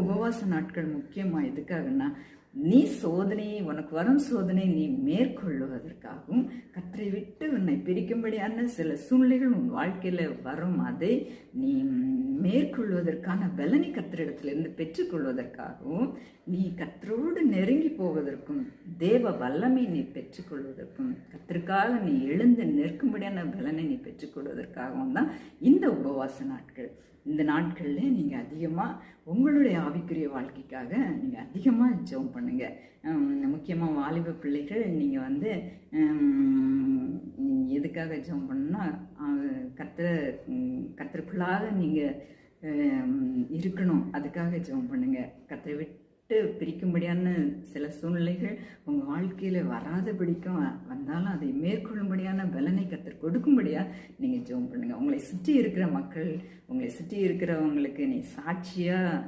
உபவாச நாட்கள் முக்கியமா எதுக்காகன்னா, நீ சோதனையை உனக்கு வரும் சோதனை நீ மேற்கொள்ளுவதற்காகவும் கர்த்தரை விட்டு உன்னை பிரிக்கும்படியான சில சூழ்நிலைகள் உன் வாழ்க்கையில வரும். அதை நீ மேற்கொள்வதற்கான பலனை கர்த்தரிடத்திலிருந்து பெற்றுக்கொள்வதற்காகவும் நீ கர்த்தரோடு நெருங்கி போவதற்கும் தேவ வல்லமை நீ பெற்றுக்கொள்வதற்கும் கர்த்தருக்காக நீ எழுந்து நிற்கும்படியான பலனை நீ பெற்றுக்கொள்வதற்காகவும் தான் இந்த உபவாச நாட்கள். இந்த நாட்களில் நீங்கள் அதிகமாக உங்களுடைய ஆவிக்குரிய வாழ்க்கைக்காக நீங்கள் அதிகமாக ஜெபம் பண்ணுங்கள். முக்கியமாக வாலிப பிள்ளைகள் நீங்கள் வந்து எதுக்காக ஜெபம் பண்ணுன்னா, கர்த்தருக்குள்ளாக நீங்கள் இருக்கணும், அதுக்காக ஜெபம் பண்ணுங்கள். கர்த்தரை விட்டு பிரிக்கும்படியான சில சூழ்நிலைகள் உங்கள் வாழ்க்கையில் வராதபடிக்கும் வந்தாலும் அதை மேற்கொள்ளும்படியான பலனை கர்த்தர் கொடுக்கும்படியாக நீங்கள் ஜெபம் பண்ணுங்கள். உங்களை சுற்றி இருக்கிற மக்கள், உங்களை சுற்றி இருக்கிறவங்களுக்கு நீ சாட்சியாக